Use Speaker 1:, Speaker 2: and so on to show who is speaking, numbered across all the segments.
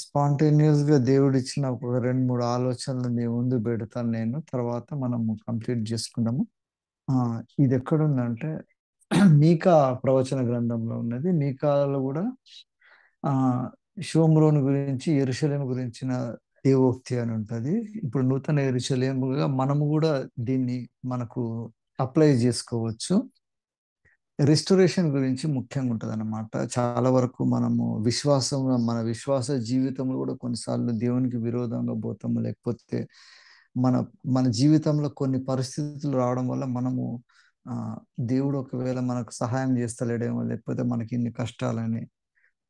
Speaker 1: Spontaneous గా దేవుడు ఇచ్చిన ఒక 2-3 ఆలోచనలు మీ ముందు పెడతాను నేను. తర్వాత మనము కంప్లీట్ చేసుకుందాము. ఆ, ఇది ఎక్కడుందంటే మీకా ప్రవచన గ్రంథంలో ఉన్నది. మీకాలో కూడా ఆ షోమ్రోను గురించి, యెరూషలేము గురించిన దేవోక్తి అని ఉంటది. ఇప్పుడు నూతన యెరూషలేముగా మనము కూడా దీన్ని మనకు అప్లై చేసుకోవచ్చు. రిస్టోరేషన్ గురించి ముఖ్యంగా ఉంటుంది అన్నమాట. చాలా వరకు మనము మన విశ్వాస జీవితంలో కూడా కొన్నిసార్లు దేవునికి విరోధంగా పోతాము. లేకపోతే మన మన జీవితంలో కొన్ని పరిస్థితులు రావడం వల్ల మనము ఆ దేవుడు ఒకవేళ మనకు సహాయం చేస్తలేడేమో, లేకపోతే మనకి ఇన్ని కష్టాలని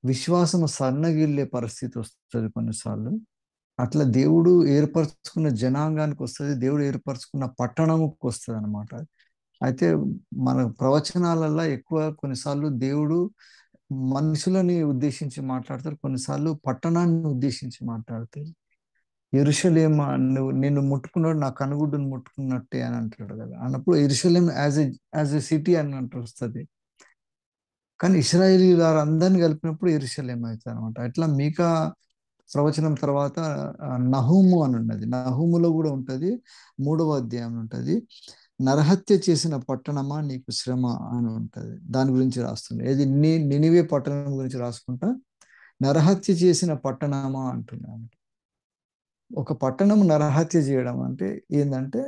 Speaker 1: విశ్వాసము సన్నగిల్లే పరిస్థితి వస్తుంది కొన్నిసార్లు. అట్లా దేవుడు ఏర్పరచుకున్న జనాంగానికి వస్తుంది, దేవుడు ఏర్పరచుకున్న పట్టణముకు వస్తుంది అనమాట. అయితే మన ప్రవచనాలలో ఎక్కువ కొన్నిసార్లు దేవుడు మనుషులని ఉద్దేశించి మాట్లాడతారు, కొన్నిసార్లు పట్టణాన్ని ఉద్దేశించి మాట్లాడతారు. యెరూషలేము నిన్ను ముట్టుకున్నాడు, నా కనుగుడ్డును ముట్టుకున్నట్టే అని అంటాడు కదా. అన్నప్పుడు యెరూషలేం యాజ్ ఎ సిటీ అని అంటూ వస్తుంది. కానీ ఇశ్రాయేలీయులు అందరిని కలిపినప్పుడు యెరూషలేం అవుతుంది అనమాట. అట్లా మీకా ప్రవచనం తర్వాత నహూము అని ఉన్నది. నహూములో కూడా ఉంటది, 3వ అధ్యాయం ఉంటది. నరహత్య చేసిన పట్టణమా నీకు శ్రమ అని ఉంటది. దాని గురించి రాస్తుంది. ఏది నినివే పట్టణం గురించి రాసుకుంటా నరహత్య చేసిన పట్టణమా అంటున్నాను. ఒక పట్టణం నరహత్య చేయడం అంటే ఏంటంటే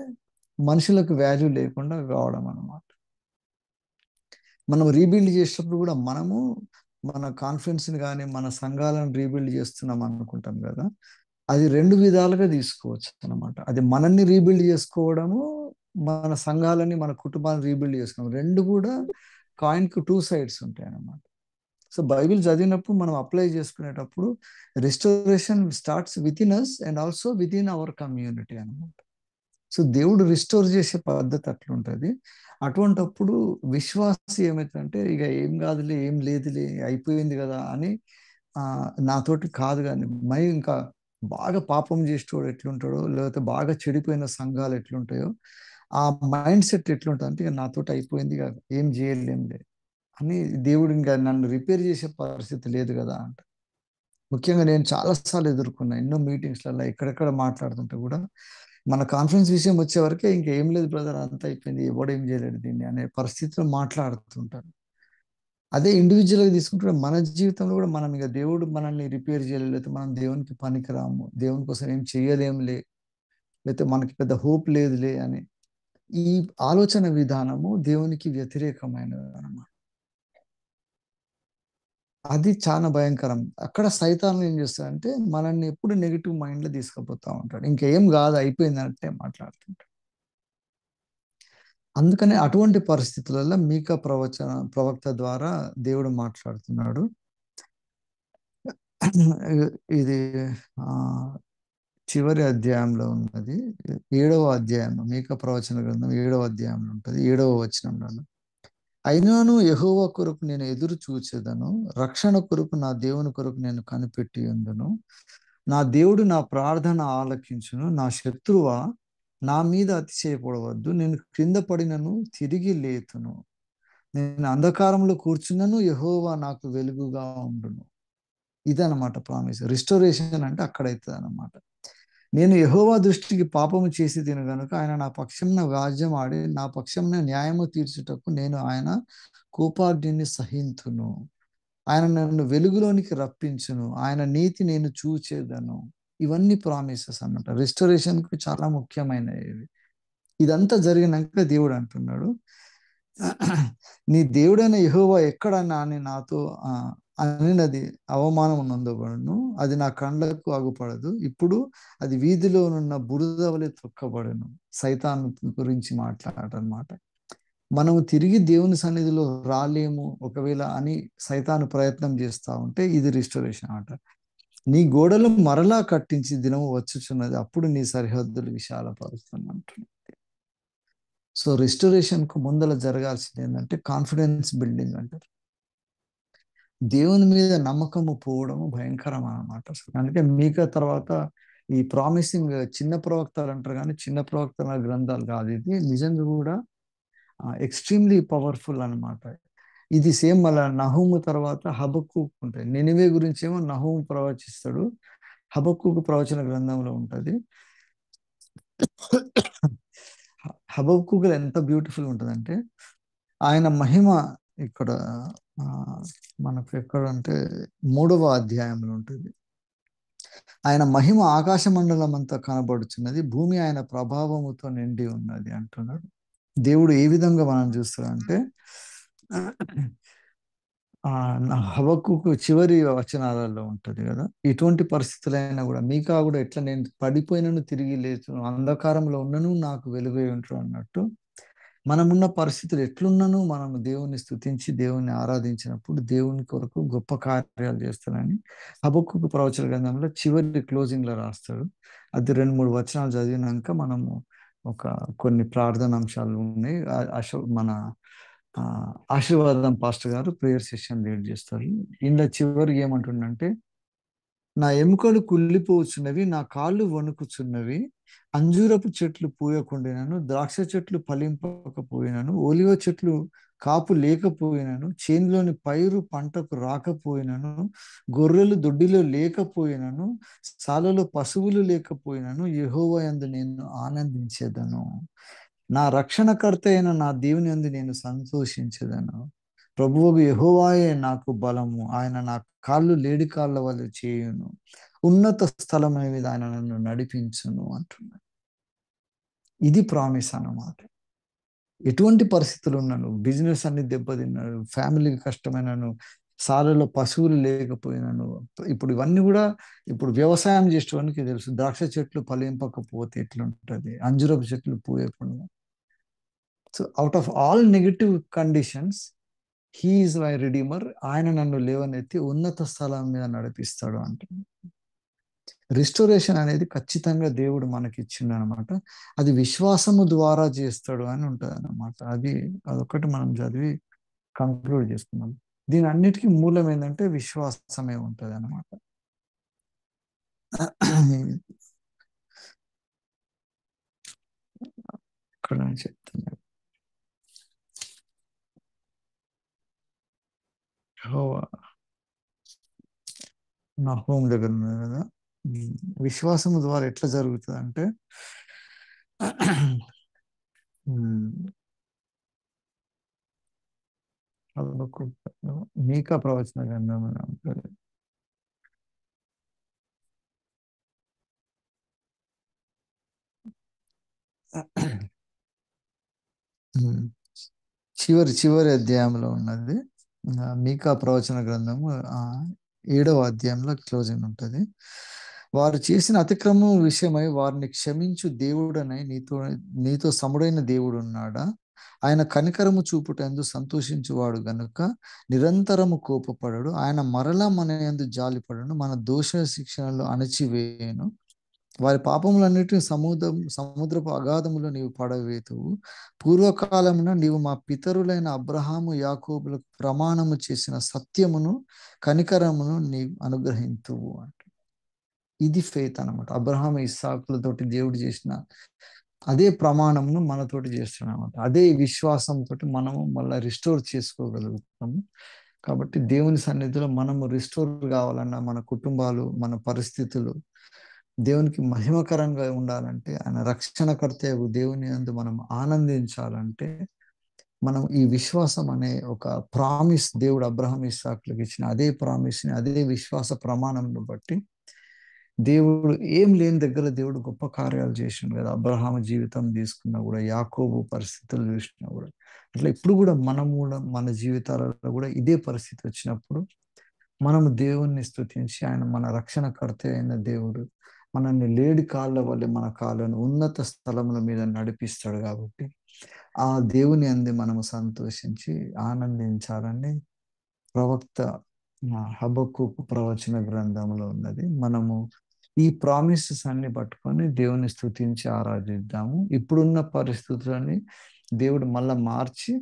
Speaker 1: మనుషులకు వాల్యూ లేకుండా కావడం అన్నమాట. మనం రీబిల్డ్ చేసేటప్పుడు కూడా మనము మన కాన్ఫిడెన్స్ని కానీ మన సంఘాలను రీబిల్డ్ చేస్తున్నాం అనుకుంటాం కదా. అది 2 విధాలుగా తీసుకోవచ్చు అనమాట. అది మనల్ని రీబిల్డ్ చేసుకోవడము, మన సంఘాలని మన కుటుంబాన్ని రీబిల్డ్ చేసుకోవడం, 2 కూడా కాయిన్కి 2 సైడ్స్ ఉంటాయి అన్నమాట. సో బైబిల్ చదివినప్పుడు మనం అప్లై చేసుకునేటప్పుడు restoration starts within us and also within our community అనమాట. సో దేవుడు రిస్టోర్ చేసే పద్ధతి అట్లుంటుంది. అటువంటప్పుడు విశ్వాసి ఏమవుతుందంటే ఇక ఏం కాదులే, ఏం లేదులే, అయిపోయింది కదా అని నాతోటి కాదు కానీ ఇంకా బాగా పాపం చేసేవాడు ఎట్లుంటాడో, లేకపోతే బాగా చెడిపోయిన సంఘాలు ఎట్లుంటాయో ఆ మైండ్ సెట్ ఎట్లుంటుంది అంటే ఇక నాతోటి అయిపోయింది కదా, ఏం చేయలేంలే అని, దేవుడు ఇంకా నన్ను రిపేర్ చేసే పరిస్థితి లేదు కదా అంట. ముఖ్యంగా నేను చాలాసార్లు ఎదుర్కొన్నా ఎన్నో మీటింగ్స్లలో ఎక్కడెక్కడ మాట్లాడుతుంటే కూడా మన కాన్ఫరెన్స్ విషయం వచ్చే వరకే ఇంకేం లేదు బ్రదర్, అంతా అయిపోయింది, ఎవడేం చేయలేడు దీన్ని అనే పరిస్థితిలో మాట్లాడుతుంటారు. అదే ఇండివిజువల్గా తీసుకుంటే మన జీవితంలో కూడా మనం ఇక దేవుడు మనల్ని రిపేర్ చేయలేదు, మనం దేవునికి పనికిరాము, దేవుని కోసం ఏం చేయలేంలే, లేకపోతే మనకి పెద్ద హోప్ లేదులే అని ఈ ఆలోచన విధానము దేవునికి వ్యతిరేకమైనది అన్నమాట. అది చాలా భయంకరం. అక్కడ సైతాను ఏం చేస్తాడంటే మనల్ని ఎప్పుడు నెగిటివ్ మైండ్లో తీసుకుపోతా ఉంటాడు. ఇంకేం కాదు, అయిపోయింది అంటే మాట్లాడుతుంటాడు. అందుకనే అటువంటి పరిస్థితులలో మీకా ప్రవక్త ద్వారా దేవుడు మాట్లాడుతున్నాడు. ఇది చివరి అధ్యాయంలో ఉన్నది, 7వ అధ్యాయం. మీకా ప్రవచన గ్రంథం 7వ అధ్యాయంలో ఉంటుంది, 7వ వచనంలో. అయినాను యెహోవా కొరకు నేను ఎదురు చూచేదను, రక్షణ కొరకు నా దేవుని కొరకు నేను కనిపెట్టి ఉందును. నా దేవుడు నా ప్రార్థన ఆలకించును. నా శత్రువా, నా మీద అతిశయపడవద్దు. నేను క్రింద పడినను తిరిగి లేతును. నేను అంధకారంలో కూర్చున్నను, యెహోవా నాకు వెలుగుగా ఉండును. ఇదన్నమాట ప్రామిస్. రిస్టోరేషన్ అంటే అక్కడైతుంది అన్నమాట. నేను యెహోవా దృష్టికి పాపము చేసి తిను గనుక ఆయన నా పక్షంన వ్యాజ్యం ఆడి నా పక్షంన న్యాయము తీర్చుటకు నేను ఆయన కోపాగ్నిని సహింతును. ఆయన నన్ను వెలుగులోనికి రప్పించును, ఆయన నీతి నేను చూచేదను. ఇవన్నీ ప్రామిసెస్ అన్నమాట. రిస్టోరేషన్కి చాలా ముఖ్యమైనవి. ఇదంతా జరిగినాక దేవుడు అంటున్నాడు, నీ దేవుడైన యెహోవా ఎక్కడన్నా అని నాతో అనినది అవమానం నందబడును, అది నా కండ్లకు అగుపడదు. ఇప్పుడు అది వీధిలోనున్న బురద వలె త్రొక్కబడును. సైతాను గురించి మాట్లాడనమాట. మనము తిరిగి దేవుని సన్నిధిలో రాలేము ఒకవేళ అని సైతాను ప్రయత్నం చేస్తూ ఉంటే ఇది రిస్టోరేషన్ అంట. నీ గోడలు మరలా కట్టించి దినము వచ్చుచున్నది, అప్పుడు నీ సరిహద్దులు విశాలపరుస్తుంది అంటున్నది. సో రిస్టోరేషన్కు ముందల జరగాల్సింది ఏంటంటే కాన్ఫిడెన్స్ బిల్డింగ్ అంటారు. దేవుని మీద నమ్మకము పోవడము భయంకరం అన్నమాట. అందుకే మీకా తర్వాత ఈ ప్రామిసింగ్ చిన్న ప్రవక్తలు అంటారు, కానీ చిన్న ప్రవక్తల గ్రంథాలు కాదు, ఇది నిజంగా కూడా ఎక్స్ట్రీమ్లీ పవర్ఫుల్ అన్నమాట. ఇది సేమ్ మళ్ళా నహూము తర్వాత హబక్కూకు ఉంటాయి. నినివే గురించి ఏమో నహూము ప్రవచిస్తాడు, హబక్కూకు ప్రవచన గ్రంథంలో ఉంటుంది. హబక్కూకులో ఎంత బ్యూటిఫుల్ ఉంటుందంటే ఆయన మహిమ ఇక్కడ ఆ, మనకు ఎక్కడంటే 3వ అధ్యాయంలో ఉంటుంది. ఆయన మహిమ ఆకాశ మండలం అంతా కనబడుచున్నది, భూమి ఆయన ప్రభావముతో నిండి ఉన్నది అంటున్నాడు. దేవుడు ఏ విధంగా మనం చూస్తాడంటే హబక్కూకు చివరి వచనాలలో ఉంటది కదా, ఎటువంటి పరిస్థితులైనా కూడా మీకా కూడా ఎట్లా నేను పడిపోయినను తిరిగి లేచు, అంధకారంలో ఉన్నను నాకు వెలుగై ఉంటారు అన్నట్టు, మనమున్న పరిస్థితులు ఎట్లున్నను మనం దేవుని స్తుతించి దేవుని ఆరాధించినప్పుడు దేవుని కొరకు గొప్ప కార్యాలు చేస్తానని హబక్కూకు ప్రవచన గ్రంథంలో చివరి క్లోజింగ్ లో రాస్తాడు. అది 2-3 వచనాలు చదివినాక మనము కొన్ని ప్రార్థన అంశాలు ఉన్నాయి. మన ఆశీర్వాదం పాస్టర్ గారు ప్రేయర్ సెషన్ లీడ్ చేస్తారు. ఇందులో చివరికి ఏమంటుండంటే, నా ఎముకలు కుళ్ళిపోవచ్చున్నవి, నా కాళ్ళు వణుకుచున్నవి, అంజూరపు చెట్లు పూయకుండినను, ద్రాక్ష చెట్లు ఫలింపకపోయినను, ఒలివ చెట్లు కాపు లేకపోయినను, చేనులోని పైరు పంటకు రాకపోయినను, గొర్రెలు దొడ్డిలో లేకపోయినను, సాలలో పశువులు లేకపోయినను, యెహోవా యందు నేను ఆనందించేదను. నా రక్షణకర్త అయిన నా దేవుని యందు నేను సంతోషించేదను. ప్రభువు యెహోవాయే నాకు బలము, ఆయన నా కాళ్ళు లేడి కాళ్ళ వల్ల చేయును, ఉన్నత స్థలం మీద ఆయన నన్ను నడిపించును అంటున్నాడు. ఇది ప్రామిస్ అన్నమాట. ఎటువంటి పరిస్థితులు ఉన్నాను, బిజినెస్ అన్ని దెబ్బతిన్నాను, ఫ్యామిలీకి కష్టమైనను, సాలలో పశువులు లేకపోయినాను, ఇప్పుడు ఇవన్నీ కూడా ఇప్పుడు వ్యవసాయం చేసేవానికి తెలుసు, ద్రాక్ష చెట్లు ఫలింపకపోతే ఎట్లుంటది, అంజురపు చెట్లు పూయకుండా. So out of all negative conditions he is my redeemer, ఆయన నన్ను లేవనెత్తి ఉన్నత స్థలం మీద నడిపిస్తాడు అంటే రిస్టోరేషన్ అనేది ఖచ్చితంగా దేవుడు మనకి ఇచ్చిండు అనమాట. అది విశ్వాసము ద్వారా చేస్తాడు అని ఉంటుంది అనమాట. అదొకటి మనం చదివి కంక్లూడ్ చేసుకున్నాం. దీని అన్నిటికీ మూలం ఏంటంటే విశ్వాసమే ఉంటుంది అనమాట. ఇక్కడ చెప్తున్నాను, నా హోమ్ దగ్గర ఉన్నది కదా, విశ్వాసము ద్వారా ఎట్లా జరుగుతుంది అంటే మీకా ప్రవచన గ్రంథం అని ఉంటుంది. చివరి అధ్యాయంలో ఉన్నది మీకా ప్రవచన గ్రంథము 7వ అధ్యాయంలో క్లోజింగ్ ఉంటుంది. వారు చేసిన అతిక్రమం విషయమై వారిని క్షమించు దేవుడనై నీతో సముడైన దేవుడు ఉన్నాడా? ఆయన కనికరము చూపుటందు సంతోషించువాడు గనుక నిరంతరము కోపపడడు. ఆయన మరలా మన యందు జాలిపడను, మన దోష శిక్షణలో అణచివేయను. వారి పాపములన్నిటిని సముద్రపు అగాధములో నీవు పడవేతువు. పూర్వకాలమున నీవు మా పితరులైన అబ్రహాము యాకోబులకు ప్రమాణము చేసిన సత్యమును కనికరమును నీవు అనుగ్రహింతువు అంట. ఇది ఫెయిత్ అనమాట. అబ్రహాము ఇస్సాకులతోటి దేవుడు చేసిన అదే ప్రమాణమును మనతోటి చేస్తున్నాడు అనమాట. అదే విశ్వాసంతో మనము మళ్ళీ రిస్టోర్ చేసుకోగలుగుతాము. కాబట్టి దేవుని సన్నిధిలో మనము రిస్టోర్ కావాలన్నా, మన కుటుంబాలు, మన పరిస్థితులు దేవునికి మహిమకరంగా ఉండాలంటే, ఆయన రక్షణకర్త దేవుని యందు మనం ఆనందించాలంటే, మనం ఈ విశ్వాసం అనే ఒక ప్రామిస్ దేవుడు అబ్రహాం ఇస్సాకులకు ఇచ్చిన అదే ప్రామిస్ని, అదే విశ్వాస ప్రమాణంను బట్టి దేవుడు ఏం లేని దగ్గర దేవుడు గొప్ప కార్యాలు చేసిండు కదా. అబ్రహాము జీవితం తీసుకున్నా కూడా, యాకోబు పరిస్థితులు చూసినా కూడా, అట్లా ఇప్పుడు కూడా మనం కూడా మన జీవితాలలో కూడా ఇదే పరిస్థితి వచ్చినప్పుడు మనము దేవుణ్ణి స్తుతించి, ఆయన మన రక్షణకర్త అయిన దేవుడు మనల్ని లేడి కాళ్ళ వల్ల మన కాళ్ళను ఉన్నత స్థలముల మీద నడిపిస్తాడు. కాబట్టి ఆ దేవుని అంది మనము సంతోషించి ఆనందించాలని ప్రవక్త హబక్కూకు ప్రవచన గ్రంథంలో ఉన్నది. మనము ఈ ప్రామిసెస్ అన్ని పట్టుకొని దేవుని స్తుతించి ఆరాధిద్దాము. ఇప్పుడున్న పరిస్థితులని దేవుడు మార్చి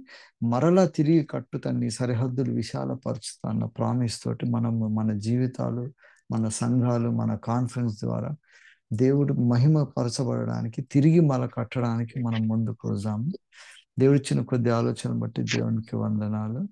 Speaker 1: మరలా తిరిగి కట్టుతాన్ని సరిహద్దులు విశాలపరుచుతాన్న ప్రామిస్ తోటి మనము మన జీవితాలు, మన సంఘాలు, మన కాన్ఫరెన్స్ ద్వారా దేవుడు మహిమ పరచబడడానికి, తిరిగి కట్టడానికి మనం ముందుకు వద్దాము. దేవుడిచ్చిన కొద్ది ఆలోచన బట్టి దేవునికి వందనాలు.